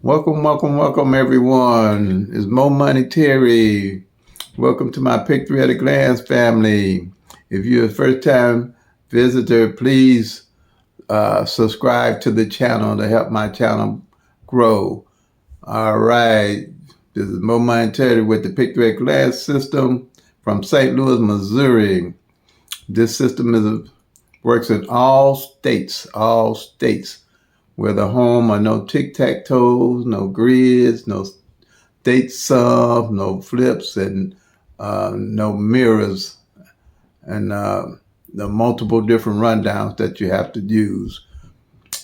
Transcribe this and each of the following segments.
Welcome, everyone. It's Mo Money Terry. Welcome to my Pick Three at a Glance family. If you're a first time visitor, please subscribe to the channel to help my channel grow. All right. This is Mo Money Terry with the Pick Three at a Glance system from St. Louis, Missouri. This system works in all states, where the home are no tic-tac-toes, no grids, no date sums, no flips, and no mirrors, and the multiple different rundowns that you have to use.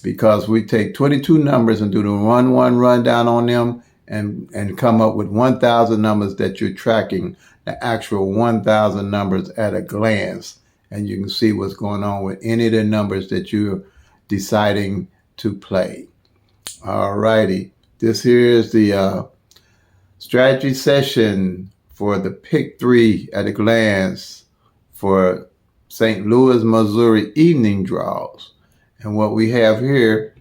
Because we take 22 numbers and do the 1-1 rundown on them and come up with 1,000 numbers that you're tracking, the actual 1,000 numbers at a glance. And you can see what's going on with any of the numbers that you're deciding to play. All righty. This here is the strategy session for the Pick Three at a Glance for St. Louis, Missouri evening draws. And what we have here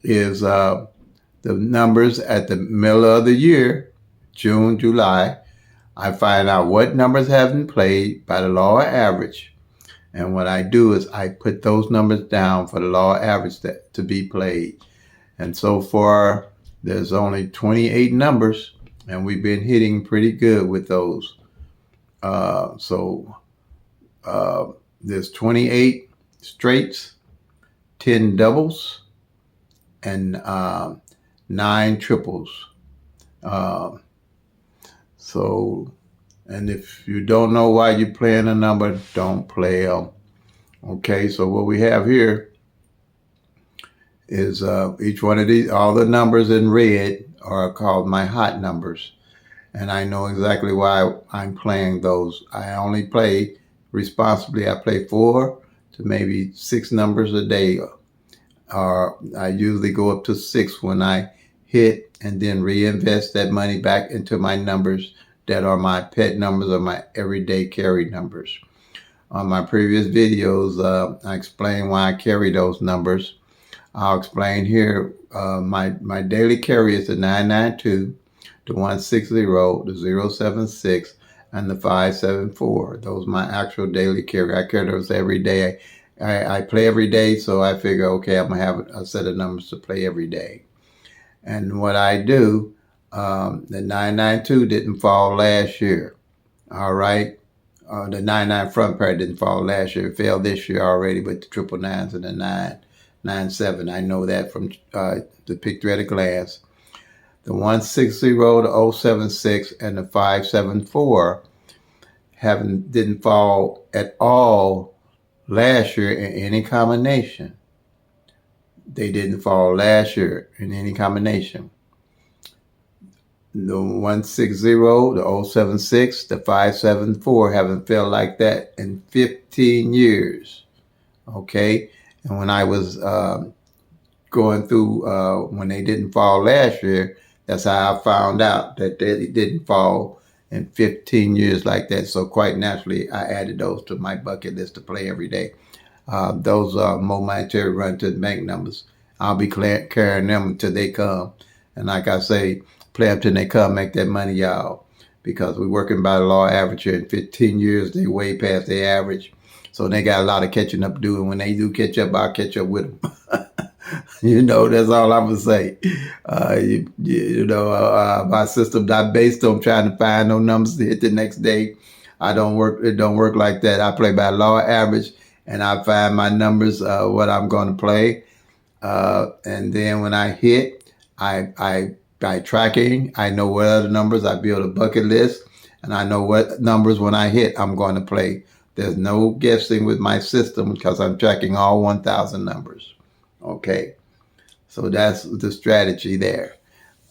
is the numbers at the middle of the year, June, July. I find out what numbers haven't played by the law of average. And what I do is I put those numbers down for the law of average to be played. And so far, there's only 28 numbers, and we've been hitting pretty good with those. There's 28 straights, 10 doubles, and 9 triples. And if you don't know why you're playing a number, don't play them. Okay, so what we have here is each one of these, all the numbers in red are called my hot numbers. And I know exactly why I'm playing those. I only play responsibly. I play 4 to maybe 6 numbers a day. Or I usually go up to 6 when I hit, and then reinvest that money back into my numbers that are my pet numbers or my everyday carry numbers. On my previous videos, I explain why I carry those numbers. I'll explain here. My daily carry is the 992, the 160, the 076, and the 574. Those are my actual daily carry. I carry those every day. I play every day, so I figure, okay, I'm going to have a set of numbers to play every day. And what I do, the 992 didn't fall last year. All right. The 99 front pair didn't fall last year. It fell this year already with the 999s and the 997. I know that from the Pick Three at a Glance. The 160, the 076, and the 574 didn't fall at all last year in any combination. They didn't fall last year in any combination. The 160, the 076, the 574 haven't felt like that in 15 years. Okay? And when I was going through, when they didn't fall last year, that's how I found out that they didn't fall in 15 years like that. So quite naturally, I added those to my bucket list to play every day. Those are Mo Monetary Run to the Bank numbers. I'll be carrying them until they come. And like I say, play up till they come, make that money, y'all. Because we're working by the law of average here. In 15 years, they way past their average. So they got a lot of catching up to do. And when they do catch up, I'll catch up with them. That's all I'm going to say. My system not based on trying to find no numbers to hit the next day. It don't work like that. I play by law of average, and I find my numbers, what I'm going to play. And then when I hit, by tracking, I know what other numbers. I build a bucket list, and I know what numbers when I hit I'm going to play. There's no guessing with my system because I'm tracking all 1,000 numbers. Okay, so that's the strategy there.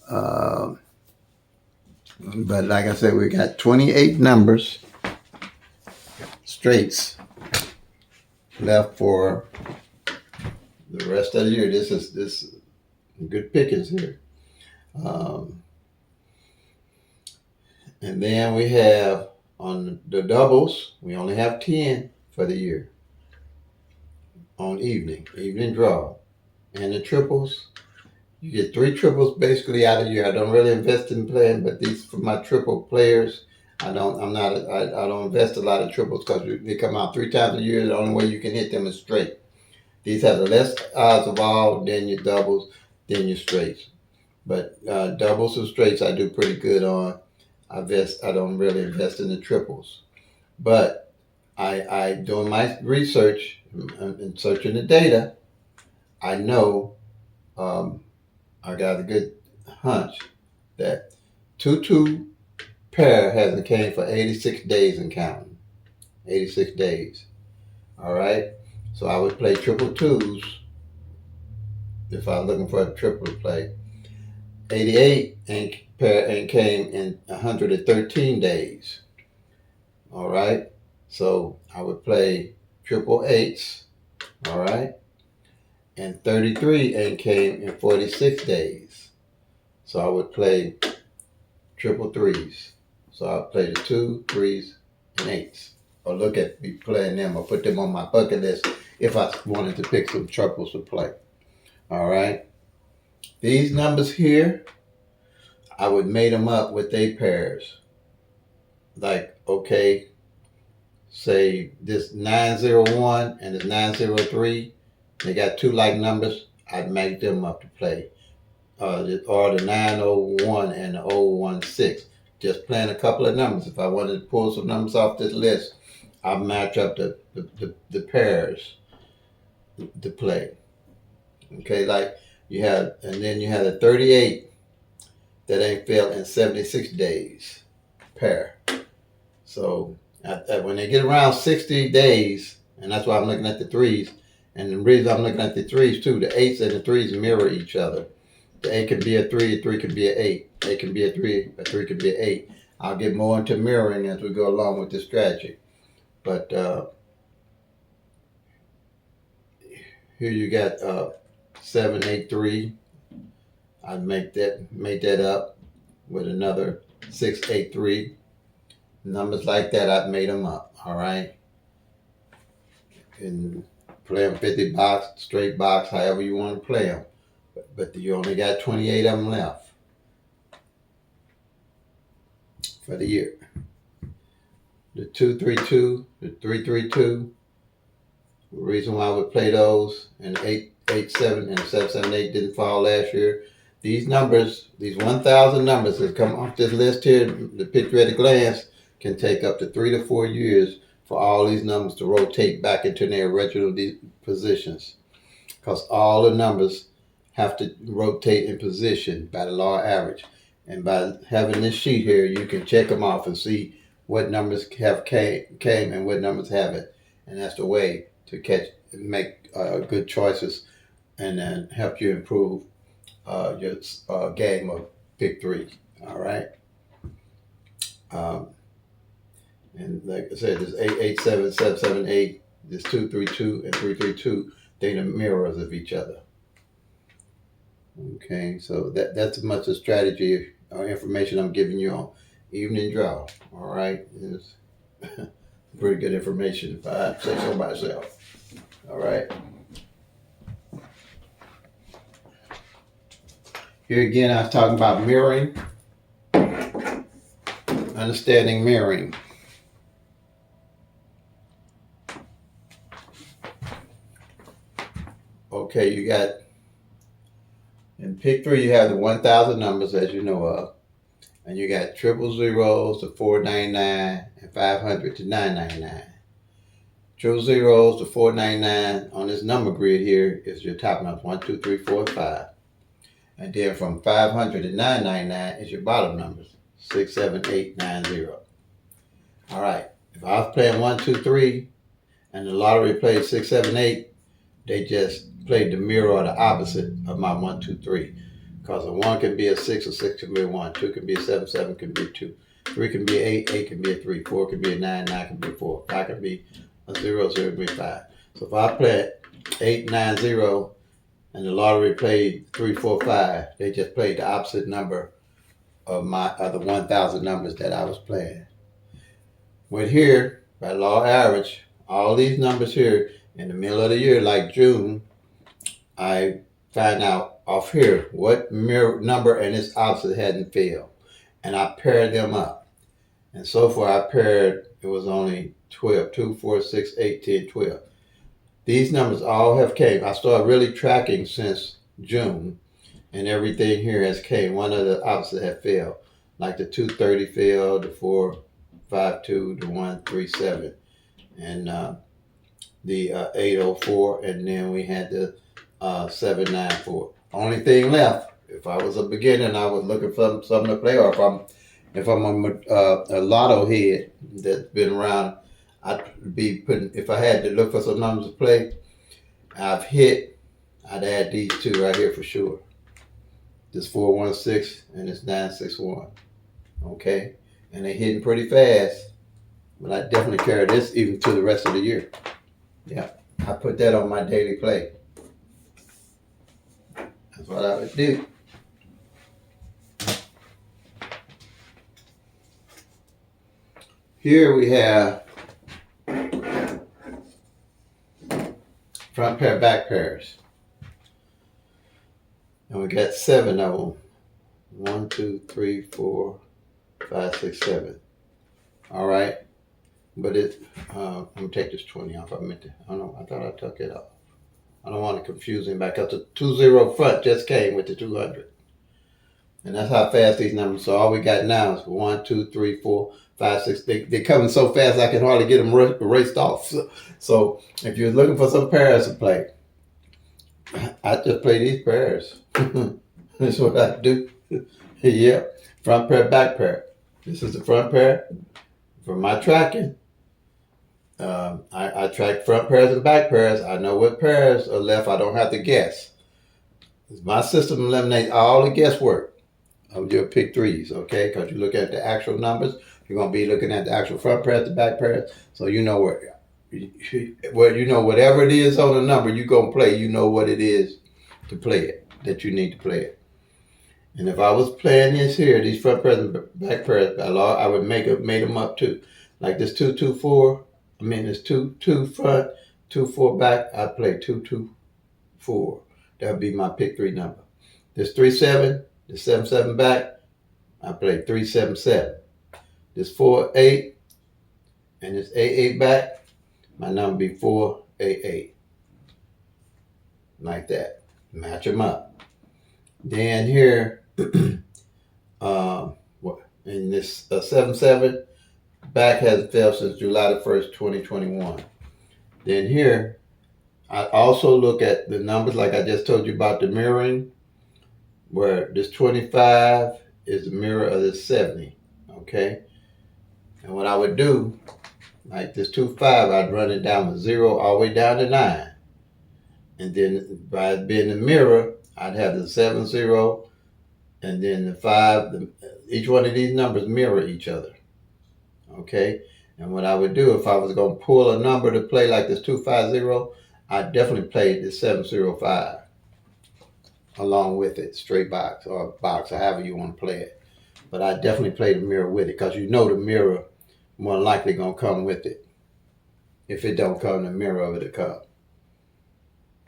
But like I said, we got 28 numbers, straights, left for the rest of the year. This is good pickings here. And then we have on the doubles, we only have 10 for the year on evening draw. And the triples, You get 3 triples basically out of the year. I don't really invest in playing, but these for my triple players. I don't invest a lot of triples because they come out 3 times a year. The only way you can hit them is straight. These have the less odds of all, then your doubles, then your straights. But doubles and straights I do pretty good on. I don't really invest in the triples. But I doing my research and searching the data, I know I got a good hunch that 2-2 pair hasn't came for 86 days and counting. 86 days. All right. So I would play triple twos if I was looking for a triple to play. 88 ain't came in 113 days. All right. So I would play triple eights. All right. And 33 ain't came in 46 days. So I would play triple threes. So I'll play the 2, 3s, and 8s. Or look at me playing them or put them on my bucket list if I wanted to pick some triples to play. All right. These numbers here, I would mate them up with their pairs. Like, okay, say this 901 and this 903, they got 2 like numbers, I'd make them up to play. Or the 901 and the 016. Just playing a couple of numbers. If I wanted to pull some numbers off this list, I'll match up the pairs to play. Okay, like then you have the 38 that ain't failed in 76 days pair. So when they get around 60 days, and that's why I'm looking at the threes, and the reason I'm looking at the threes too, the 8s and the 3s mirror each other. The 8 can be a 3, a 3 can be an 8. 8 can be a 3 can be an 8. I'll get more into mirroring as we go along with this strategy. But here you got 7, 8, 3. I'd make that up with another 6, 8, 3. Numbers like that, I've made them up. All right. And play them 50 box, straight box, however you want to play them. But you only got 28 of them left for the year. The 2-3-2, the 3-3-2. The reason why I would play those, and 8-8-7 and 7-7-8 didn't fall last year. These numbers, these 1,000 numbers that come off this list here, the picture at a glance, can take up to 3 to 4 years for all these numbers to rotate back into their original positions. Because all the numbers have to rotate in position by the law of average. And by having this sheet here, you can check them off and see what numbers have came and what numbers haven't. And that's the way to make good choices and then help you improve your game of pick 3. All right. And like I said, there's 8-8-7, 7-7-8, there's 2-3-2, and 3-3-2. They're the mirrors of each other. Okay, so that's as much a strategy or information I'm giving you on evening draw. All right, it's pretty good information if I say so myself. All right. Here again, I was talking about mirroring, understanding mirroring. Okay, you got in pick 3, you have the 1,000 numbers as you know of, and you got 000 to 499 and 500 to 999. 000 to 499 on this number grid here is your top numbers 1, 2, 3, 4, 5, and then from 500 to 999 is your bottom numbers 6, 7, 8, 9, 0. All right, if I was playing 1, 2, 3, and the lottery played 6, 7, 8, they just played the mirror or the opposite of my 1, 2, 3. Because a 1 can be a 6, a 6 can be a 1, 2 can be a 7, 7 can be a 2, 3 can be an 8, 8 can be a 3, 4 can be a 9, 9 can be a 4, 5 can be a 0, 0 can be 5. So if I play 8, 9, 0, and the lottery played 3, 4, 5, they just played the opposite number of the 1,000 numbers that I was playing. With here, by law of average, all these numbers here in the middle of the year, like June, I find out off here what mirror number and its opposite hadn't failed. And I paired them up. And so far I paired, it was only 12, 2, 4, 6, 8, 10, 12. These numbers all have came. I started really tracking since June, and everything here has came. One of the opposite have failed, like the 230 failed, the 452, the 137, and the 804, and then we had the 794. Only thing left, if I was a beginner and I was looking for something to play, or if I'm a lotto head that's been around, I'd be putting, if I had to look for some numbers to play, I'd add these two right here for sure. This 416 and this 961. Okay? And they're hitting pretty fast. But I definitely carry this even to the rest of the year. Yeah. I put that on my daily play. That's what I would do. Here we have front pair, back pairs. And we got 7 of them. 1, 2, 3, 4, 5, 6, 7. All right. But I'm going to take this 20 off. I thought I took it off. I don't want to confuse him back up. The 20 front just came with the 200. And that's how fast these numbers. So all we got now is 1, 2, 3, 4, 5, 6. They're coming so fast I can hardly get them raced off. So if you're looking for some pairs to play, I just play these pairs. That's what I do. Yeah, front pair, back pair. This is the front pair. For my tracking, I track front pairs and back pairs. I know what pairs are left. I don't have to guess. My system eliminates all the guesswork of your pick threes, okay? Because you look at the actual numbers. You're going to be looking at the actual front pairs, the back pairs. So you know whatever it is on the number you're going to play, you know what it is to play it, that you need to play it. And if I was playing this here, these front pairs and back pairs, I would made them up too. Like this 2, 2, 4. I mean, this 2, 2 front, 2, 4 back. I'd play 2, 2, 4. That would be my pick three number. This 3, 7, this 7, 7 back. I play 3, 7, 7. This 4, 8, and this 8, 8 back. My number be 4, 8, 8. Like that. Match them up. Then here, in this 7, 7, back hasn't failed since July the 1st, 2021. Then here, I also look at the numbers like I just told you about the mirroring, where this 25 is the mirror of this 70, okay? And what I would do, like this 25, I'd run it down with 0 all the way down to 9. And then by being the mirror, I'd have the 7, 0, and then the 5. Each one of these numbers mirror each other. Okay? And what I would do if I was going to pull a number to play like this 250, I'd definitely play the 705 along with it, straight box or however you want to play it. But I definitely play the mirror with it because you know the mirror more than likely going to come with it. If it don't come, the mirror of it'll come.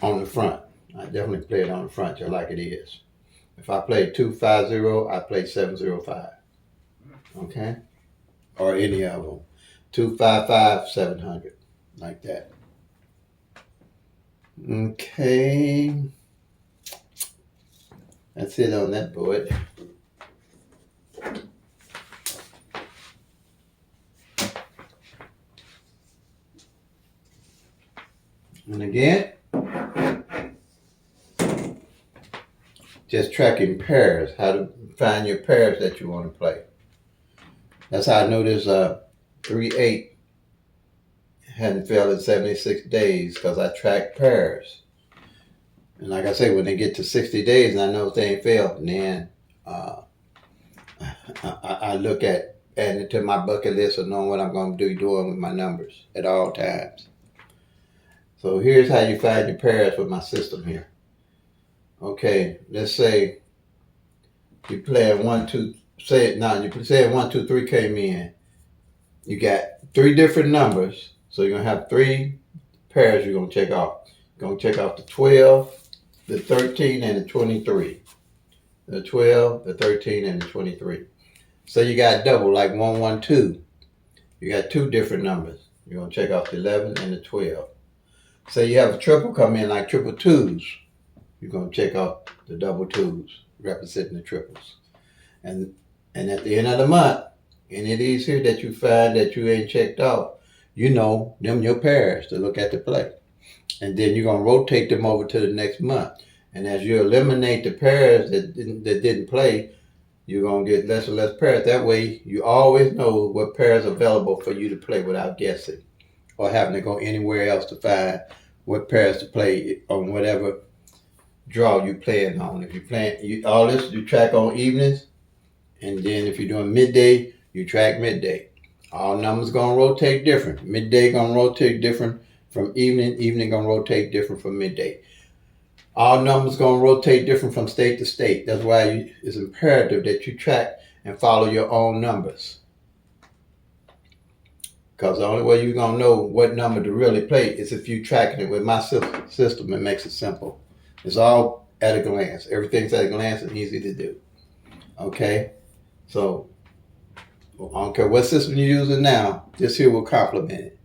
On the front. I definitely play it on the front just like it is. If I play 250, I play 705. Okay? Or any of them. 255, 700. Like that. Okay. That's it on that board. And again, just tracking pairs, how to find your pairs that you want to play. That's how I know this 3-8 hadn't failed in 76 days because I track pairs. And like I say, when they get to 60 days and I know if they ain't failed, then I look at adding it to my bucket list of knowing what I'm going to be doing with my numbers at all times. So here's how you find your pairs with my system here. Okay, let's say you play 1, 2, you say 1, 2, 3 came in. You got 3 different numbers, so you're gonna have 3 pairs you're gonna check off. You're gonna check off the 12, the 13, and the 23. The 12, the 13, and the 23. So you got double, like 112. You got two different numbers. You're going to check off the 11 and the 12. Say you have a triple come in, like triple twos. You're going to check off the double twos, representing the triples. And at the end of the month, any of these here that you find that you ain't checked off, you know them your pairs to look at the play. And then you're going to rotate them over to the next month. And as you eliminate the pairs that didn't play, you're going to get less and less pairs. That way, you always know what pairs are available for you to play without guessing or having to go anywhere else to find what pairs to play on whatever draw you playing on. If you're playing all this, you track on evenings. And then if you're doing midday, you track midday. All numbers going to rotate different. Midday going to rotate different from evening. Evening going to rotate different from midday. All numbers going to rotate different from state to state. That's why it's imperative that you track and follow your own numbers. Because the only way you're going to know what number to really play is if you tracking it. With my system, it makes it simple. It's all at a glance. Everything's at a glance and easy to do. Okay? So, I don't care what system you're using now, this here will complement it.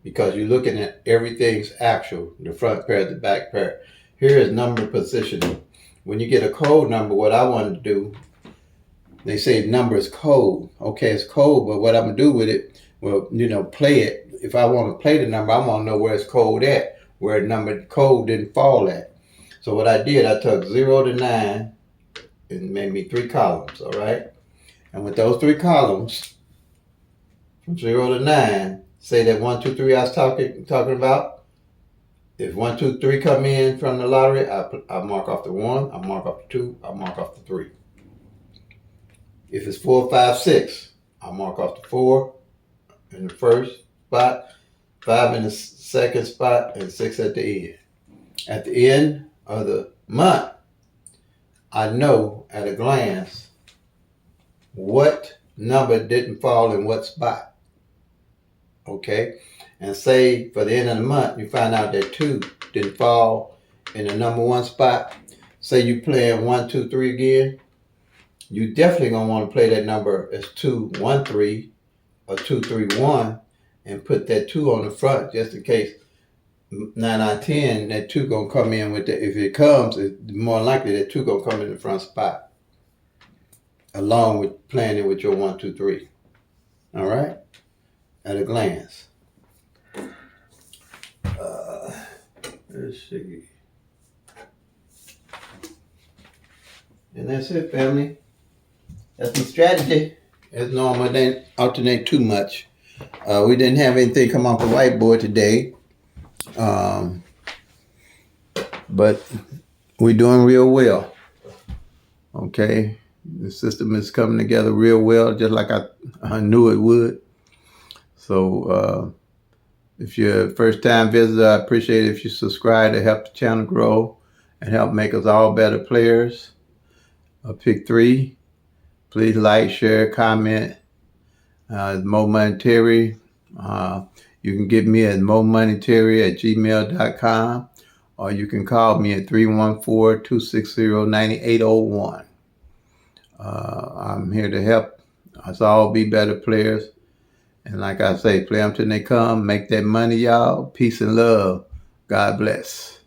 Because you're looking at everything's actual, the front pair, the back pair. Here is number positioning. When you get a code number, what I want to do, they say number is code. Okay, it's code, but what I'm going to do with it, well, play it. If I want to play the number, I want to know where it's code at, where the number code didn't fall at. So what I did, I took 0 to 9 and made me 3 columns, all right? And with those 3 columns, from 0 to 9, say that 1, 2, 3 I was talking about. If 1, 2, 3 come in from the lottery, I mark off the 1, I mark off the 2, I mark off the 3. If it's 4, 5, 6, I mark off the 4 in the first spot, 5 in the second spot, and 6 at the end. At the end of the month, I know at a glance what number didn't fall in what spot. Okay? And say for the end of the month, you find out that 2 didn't fall in the number 1 spot. Say you playing 1, 2, 3 again. You definitely going to want to play that number as 2, 1, 3 or 2, 3, 1 and put that 2 on the front just in case 9 out of 10, that 2 going to come in with that. If it comes, it's more likely that 2 going to come in the front spot along with playing it with your 1, 2, 3. All right? At a glance. Let's see. And that's it, family. That's the strategy. As normal, it didn't alternate too much. We didn't have anything come off the whiteboard today. But we're doing real well. Okay? The system is coming together real well, just like I knew it would. So, if you're a first-time visitor, I appreciate it if you subscribe to help the channel grow and help make us all better players. Pick 3. Please like, share, comment. Mo Money Terry. You can get me at momoneyterry@gmail.com, or you can call me at 314-260-9801. I'm here to help us all be better players. And like I say, play them till they come. Make that money, y'all. Peace and love. God bless.